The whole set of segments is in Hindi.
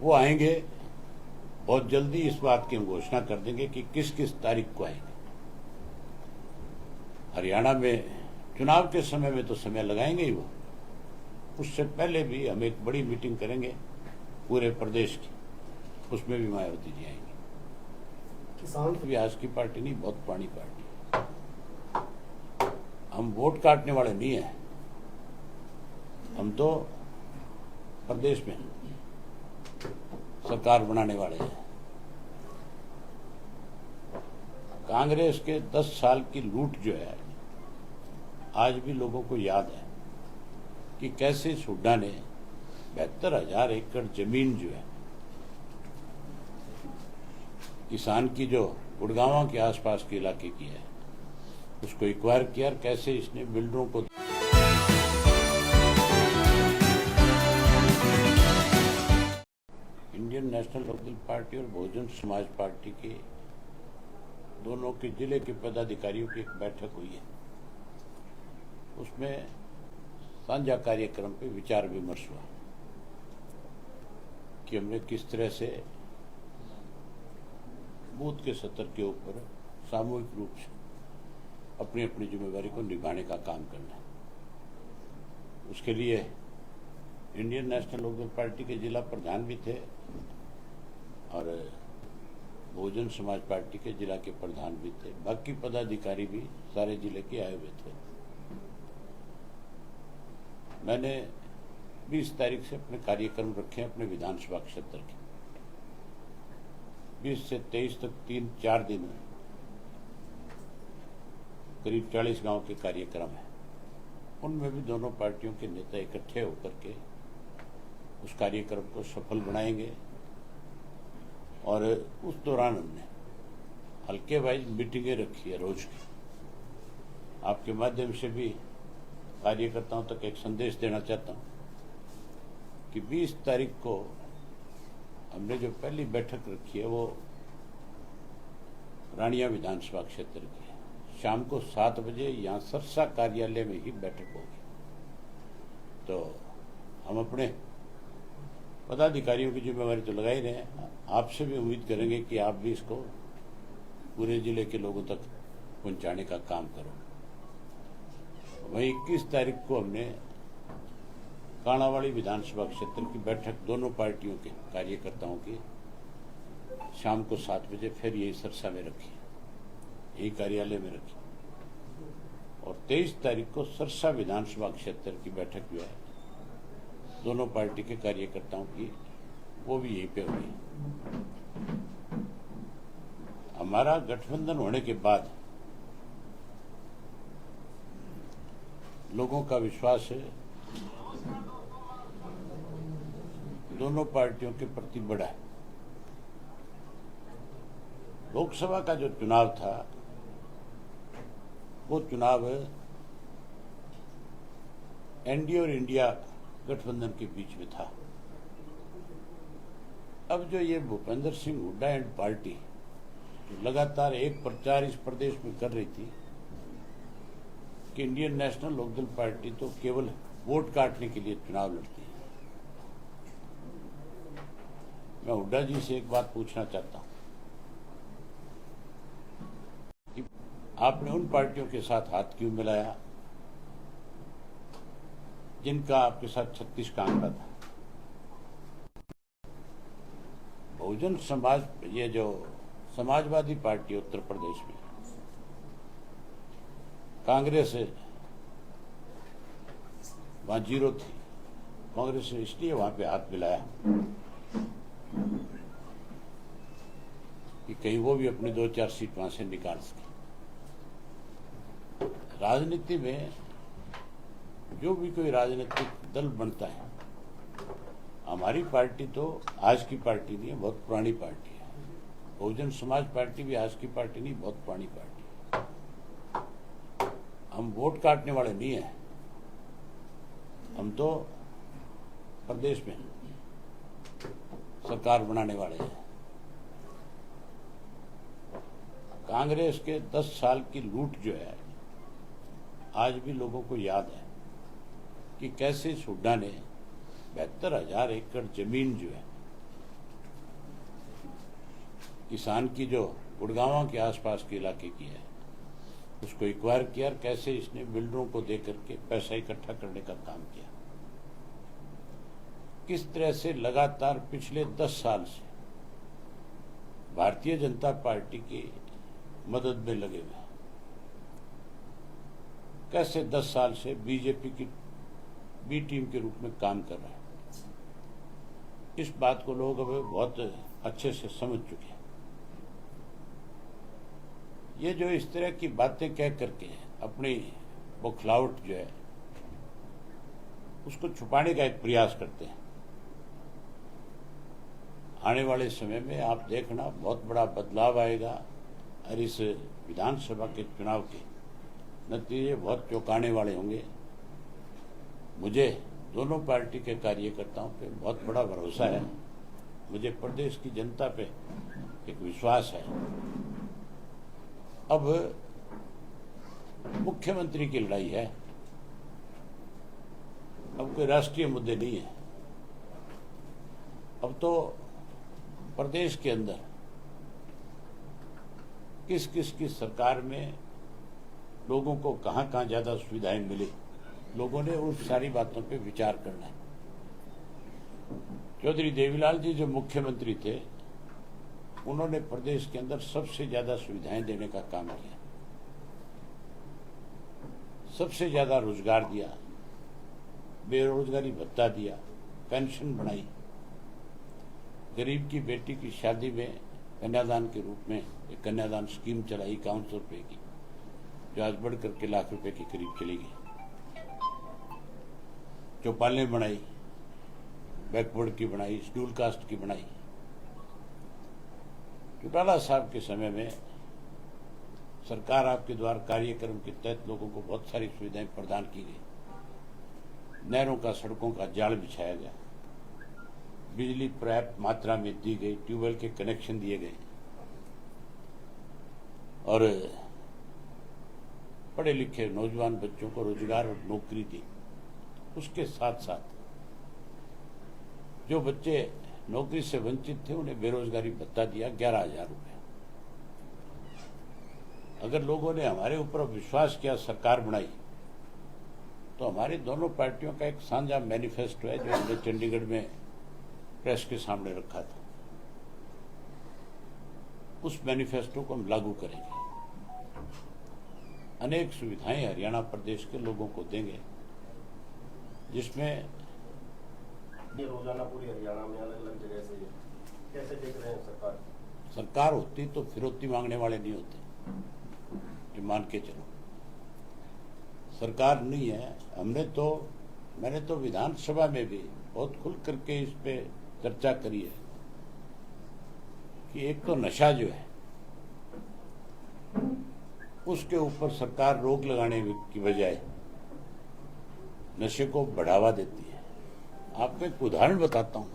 वो आएंगे। बहुत जल्दी इस बात की हम घोषणा कर देंगे कि किस किस तारीख को आएंगे। हरियाणा में चुनाव के समय में तो समय लगाएंगे ही वो, उससे पहले भी हम एक बड़ी मीटिंग करेंगे पूरे प्रदेश की, उसमें भी मायावती जी आएंगे। किसान भी आज की पार्टी नहीं, बहुत पुरानी पार्टी। हम वोट काटने वाले नहीं हैं, हम तो प्रदेश में सरकार बनाने वाले हैं। कांग्रेस के 10 साल की लूट जो है आज भी लोगों को याद है कि कैसे इस हुड्डा ने 72,000 एकड़ जमीन जो है किसान की, जो गुड़गांव के आसपास के इलाके की है, उसको एक्वायर किया। कैसे इसने बिल्डरों को इंडियन नेशनल लोकदल पार्टी और बहुजन समाज पार्टी के दोनों के जिले के पदाधिकारियों की एक बैठक हुई है। उसमें साझा कार्यक्रम पे विचार विमर्श हुआ कि हमने किस तरह से बूथ के स्तर के ऊपर सामूहिक रूप से अपनी अपनी जिम्मेदारी को निभाने का काम करना है। उसके लिए इंडियन नेशनल लोकदल पार्टी के जिला प्रधान भी थे और बहुजन समाज पार्टी के जिला के प्रधान भी थे, बाकी पदाधिकारी भी सारे जिले के आए हुए थे। मैंने 20 तारीख से अपने कार्यक्रम रखे अपने विधानसभा क्षेत्र के। 20 से 23 तक 3-4 दिन करीब 40 गांव के कार्यक्रम है। उनमें भी दोनों पार्टियों के नेता इकट्ठे होकर के उस कार्यक्रम को सफल बनाएंगे और उस दौरान हमने हल्के वाइज मीटिंगें रखी है रोज की। आपके माध्यम से भी कार्यकर्ताओं तक एक संदेश देना चाहता हूं कि 20 तारीख को हमने जो पहली बैठक रखी है वो रानिया विधानसभा क्षेत्र की है। शाम को 7 बजे यहाँ सरसा कार्यालय में ही बैठक होगी। तो हम अपने पदाधिकारियों की जिम्मेवारी तो लगा ही रहे हैं, आपसे भी उम्मीद करेंगे कि आप भी इसको पूरे जिले के लोगों तक पहुंचाने का काम करो। वहीं 21 तारीख को हमने काणावाड़ी विधानसभा क्षेत्र की बैठक दोनों पार्टियों के कार्यकर्ताओं की शाम को 7 बजे फिर यही सरसा में रखी, यही कार्यालय में रखी। और 23 तारीख को सरसा विधानसभा क्षेत्र की बैठक जो है दोनों पार्टी के कार्यकर्ताओं की, वो भी यहीं पे हुई। हमारा गठबंधन होने के बाद लोगों का विश्वास है दोनों पार्टियों के प्रति बढ़ा है। लोकसभा का जो चुनाव था वो चुनाव एनडीए और इंडिया गठबंधन के बीच में था। अब जो ये भूपेंद्र सिंह हुड्डा एंड पार्टी जो लगातार एक प्रचार इस प्रदेश में कर रही थी कि इंडियन नेशनल लोकदल पार्टी तो केवल वोट काटने के लिए चुनाव लड़ती है। मैं हुड्डा जी से एक बात पूछना चाहता हूं कि आपने उन पार्टियों के साथ हाथ क्यों मिलाया जिनका आपके साथ 36 का आंकड़ा था? बहुजन समाज, ये जो समाजवादी पार्टी उत्तर प्रदेश में, कांग्रेस वहां 0 थी। कांग्रेस ने इसलिए वहां पे हाथ मिलाया कि कहीं वो भी अपनी 2-4 सीट वहां से निकाल सके। राजनीति में जो भी कोई राजनीतिक दल बनता है, हमारी पार्टी तो आज की पार्टी नहीं है, बहुत पुरानी पार्टी है। बहुजन समाज पार्टी भी आज की पार्टी नहीं, बहुत पुरानी पार्टी है। हम वोट काटने वाले नहीं हैं, हम तो प्रदेश में सरकार बनाने वाले हैं। कांग्रेस के 10 साल की लूट जो है आज भी लोगों को याद है कि कैसे इस हुड्डा ने 72,000 एकड़ जमीन जो है किसान की जो गुड़गांव के आसपास के इलाके की है उसको एक्वायर किया, कैसे इसने बिल्डरों को दे करके पैसा इकट्ठा करने का काम किया, किस तरह से लगातार पिछले 10 साल से भारतीय जनता पार्टी की मदद में लगे हुए, कैसे 10 साल से बीजेपी की बी टीम के रूप में काम कर रहे हैं। इस बात को लोग अब बहुत अच्छे से समझ चुके हैं। ये जो इस तरह की बातें कह करके अपनी बौखलाहट जो है उसको छुपाने का एक प्रयास करते हैं, आने वाले समय में आप देखना बहुत बड़ा बदलाव आएगा और इस विधानसभा के चुनाव के नतीजे बहुत चौंकाने वाले होंगे। मुझे दोनों पार्टी के कार्यकर्ताओं पे बहुत बड़ा भरोसा है, मुझे प्रदेश की जनता पे एक विश्वास है। अब मुख्यमंत्री की लड़ाई है, अब कोई राष्ट्रीय मुद्दे नहीं है। अब तो प्रदेश के अंदर किस किस की सरकार में लोगों को कहां कहां ज्यादा सुविधाएं मिली, लोगों ने उन सारी बातों पे विचार करना है। चौधरी देवीलाल जी जो मुख्यमंत्री थे उन्होंने प्रदेश के अंदर सबसे ज्यादा सुविधाएं देने का काम किया, सबसे ज्यादा रोजगार दिया, बेरोजगारी भत्ता दिया, पेंशन बढ़ाई, गरीब की बेटी की शादी में कन्यादान के रूप में एक कन्यादान स्कीम चलाई 5100 रुपए की, जो आज बढ़ करके लाख रुपए के करीब चली गई। चौपालें बनाई, बैकवर्ड की बनाई, शेड्यूल कास्ट की बनाई। चौटाला साहब के समय में सरकार आपके द्वारा कार्यक्रम के तहत लोगों को बहुत सारी सुविधाएं प्रदान की गई। नहरों का, सड़कों का जाल बिछाया गया, बिजली पर्याप्त मात्रा में दी गई, ट्यूबवेल के कनेक्शन दिए गए और पढ़े लिखे नौजवान बच्चों को रोजगार और नौकरी दी। उसके साथ साथ जो बच्चे नौकरी से वंचित थे उन्हें बेरोजगारी भत्ता दिया 11,000 रुपए। अगर लोगों ने हमारे ऊपर विश्वास किया, सरकार बनाई, तो हमारी दोनों पार्टियों का एक साझा मैनिफेस्टो है जो हमने चंडीगढ़ में प्रेस के सामने रखा था। उस मैनिफेस्टो को हम लागू करेंगे, अनेक सुविधाएं हरियाणा प्रदेश के लोगों को देंगे, जिसमें ये रोजाना पूरी हरियाणा में अलग अलग जगह से कैसे देख रहे हैं सरकार होती तो फिरौती मांगने वाले नहीं होते, जो मान के चलो। सरकार नहीं है। मैंने तो विधानसभा में भी बहुत खुल करके इस पे चर्चा करी है कि एक तो नशा जो है उसके ऊपर सरकार रोक लगाने की बजाय नशे को बढ़ावा देती है। आपको एक उदाहरण बताता हूं।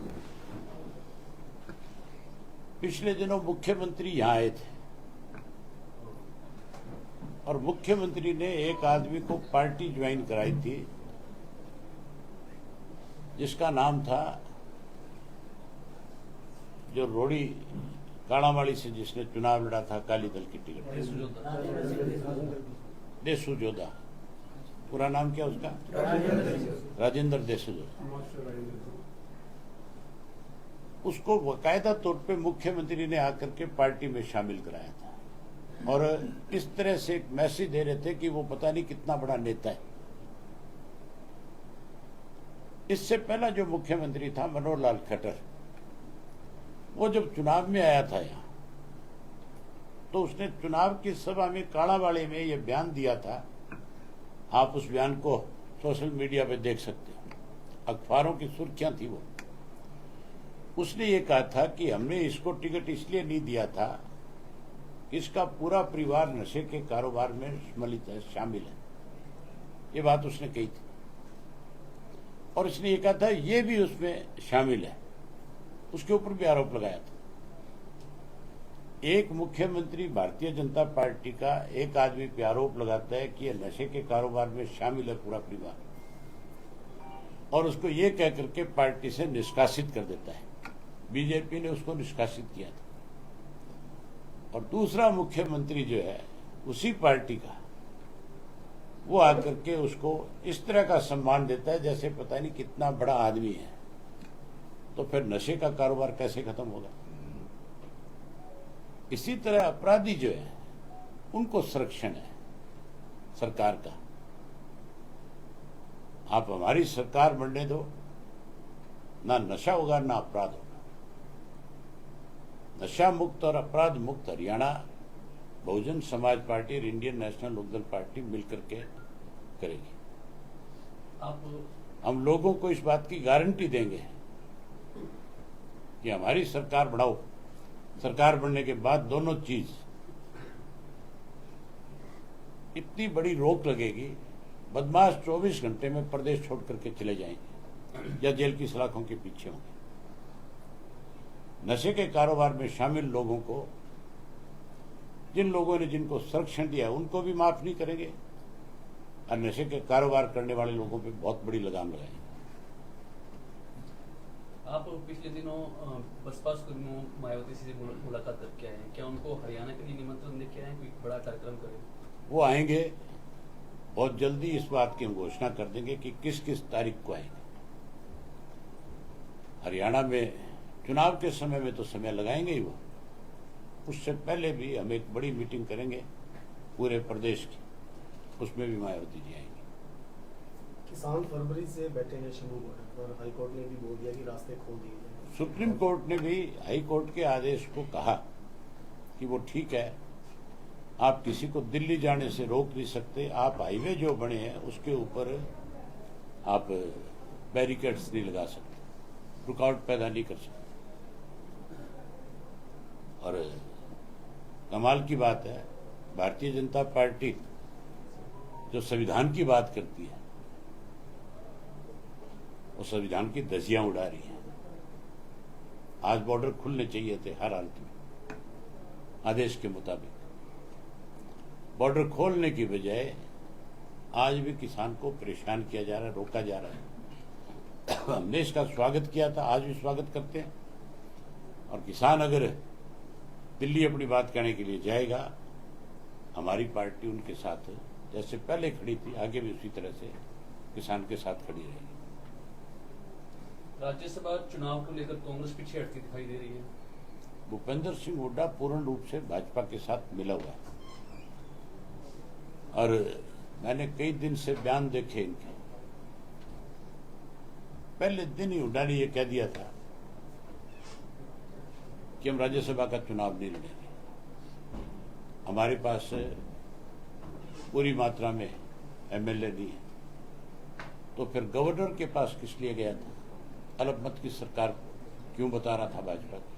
पिछले दिनों मुख्यमंत्री यहां आए थे और मुख्यमंत्री ने एक आदमी को पार्टी ज्वाइन कराई थी जिसका नाम था, जो रोड़ी काणावाड़ी से जिसने चुनाव लड़ा था अकाली दल की टिकट, देसू जोधा। पूरा नाम क्या उसका? राजेंद्र देसू जोधा। उसको बाकायदा तौर पे मुख्यमंत्री ने आकर के पार्टी में शामिल कराया था और इस तरह से एक मैसेज दे रहे थे कि वो पता नहीं कितना बड़ा नेता है। इससे पहला जो मुख्यमंत्री था मनोहर लाल खट्टर, वो जब चुनाव में आया था यहाँ, तो उसने चुनाव की सभा में काणावाड़ी में ये बयान दिया था। आप उस बयान को सोशल मीडिया पे देख सकते हो, अखबारों की सुर्खियां थी वो। उसने ये कहा था कि हमने इसको टिकट इसलिए नहीं दिया था कि इसका पूरा परिवार नशे के कारोबार में सम्मिलित है, शामिल है। ये बात उसने कही थी और इसने ये कहा था ये भी उसमें शामिल है, उसके ऊपर भी आरोप लगाया था। एक मुख्यमंत्री भारतीय जनता पार्टी का एक आदमी पे आरोप लगाता है कि ये नशे के कारोबार में शामिल है पूरा परिवार, और उसको ये कह करके पार्टी से निष्कासित कर देता है। बीजेपी ने उसको निष्कासित किया था। और दूसरा मुख्यमंत्री जो है उसी पार्टी का, वो आकर के उसको इस तरह का सम्मान देता है जैसे पता नहीं कितना बड़ा आदमी है। तो फिर नशे का कारोबार कैसे खत्म होगा? इसी तरह अपराधी जो है उनको संरक्षण है सरकार का। आप हमारी सरकार बनने दो, ना नशा होगा ना अपराध होगा। नशा मुक्त और अपराध मुक्त हरियाणा बहुजन समाज पार्टी और इंडियन नेशनल लोकदल पार्टी मिलकर के करेगी। हम लोगों को इस बात की गारंटी देंगे कि हमारी सरकार बढ़ाओ, सरकार बनने के बाद दोनों चीज, इतनी बड़ी रोक लगेगी, बदमाश 24 घंटे में प्रदेश छोड़ करके चले जाएंगे या जेल की सलाखों के पीछे होंगे। नशे के कारोबार में शामिल लोगों को, जिन लोगों ने जिनको संरक्षण दिया उनको भी माफ नहीं करेंगे और नशे के कारोबार करने वाले लोगों पे बहुत बड़ी लगाम लगाएंगे। आप पिछले दिनों बसपा सुप्रीमो मायावती से मुलाकात करके आए हैं, क्या उनको हरियाणा के लिए निमंत्रण देके आए हैं, कोई बड़ा कार्यक्रम करेंगे? वो आएंगे, बहुत जल्दी इस बात की हम घोषणा कर देंगे कि किस किस तारीख को आएंगे। हरियाणा में चुनाव के समय में तो समय लगाएंगे ही वो, उससे पहले भी हम एक बड़ी मीटिंग करेंगे पूरे प्रदेश की, उसमें भी मायावती जी आएंगे। किसान फरवरी से बैठे हैं शुरू पर हाईकोर्ट ने भी बोल दिया कि रास्ते खोल दिए जाएंगे। सुप्रीम कोर्ट ने भी हाई कोर्ट के आदेश को कहा कि वो ठीक है, आप किसी को दिल्ली जाने से रोक नहीं सकते, आप हाईवे जो बने हैं उसके ऊपर आप बैरिकेड्स नहीं लगा सकते, रुकावट पैदा नहीं कर सकते। और कमाल की बात है, भारतीय जनता पार्टी जो संविधान की बात करती है वो संविधान की धज्जियां उड़ा रही है। आज बॉर्डर खुलने चाहिए थे हर हालत में, आदेश के मुताबिक। बॉर्डर खोलने की बजाय आज भी किसान को परेशान किया जा रहा है, रोका जा रहा है। हमने इसका स्वागत किया था, आज भी स्वागत करते हैं। और किसान अगर दिल्ली अपनी बात कहने के लिए जाएगा, हमारी पार्टी उनके साथ जैसे पहले खड़ी थी, आगे भी उसी तरह से किसान के साथ खड़ी रहेगी। राज्यसभा चुनाव को लेकर कांग्रेस पीछे हटती दिखाई दे रही है। भूपेंद्र सिंह हुड्डा पूर्ण रूप से भाजपा के साथ मिला हुआ है और मैंने कई दिन से बयान देखे इनके। पहले दिन ही हुड्डा ने यह कह दिया था कि हम राज्यसभा का चुनाव नहीं लड़ेंगे, हमारे पास पूरी मात्रा में एमएलए नहीं है। तो फिर गवर्नर के पास किस लिए गया था? अल्पमत की सरकार क्यों बता रहा था भाजपा की?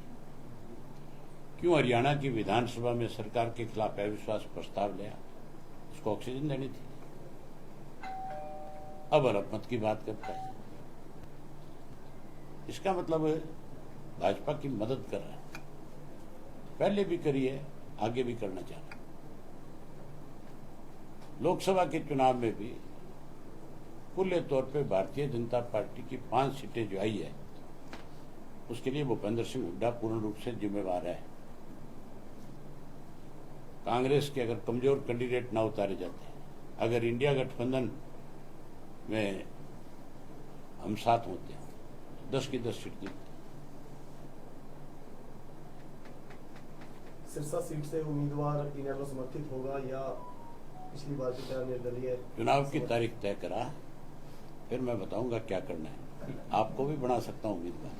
क्यों हरियाणा की विधानसभा में सरकार के खिलाफ अविश्वास प्रस्ताव लिया? उसको ऑक्सीजन देनी थी। अब अल्पमत की बात करता है। इसका मतलब भाजपा की मदद कर रहा है, पहले भी करी है, आगे भी करना चाह रहा है। लोकसभा के चुनाव में भी खुले तौर पे भारतीय जनता पार्टी की 5 सीटें जो आई है उसके लिए भूपेंद्र सिंह हुड्डा पूर्ण रूप से जिम्मेवार है। कांग्रेस के अगर कमजोर कैंडिडेट ना उतारे जाते, अगर इंडिया गठबंधन में हम साथ होते हैं, 10 की 10 सीट जीतते। सिरसा सीट से उम्मीदवार इनेलो समर्थित होगा या पिछली बार की तरह निर्दलीय? चुनाव की तारीख तय करा, फिर मैं बताऊंगा क्या करना है। आपको भी बना सकता हूं उम्मीदवार।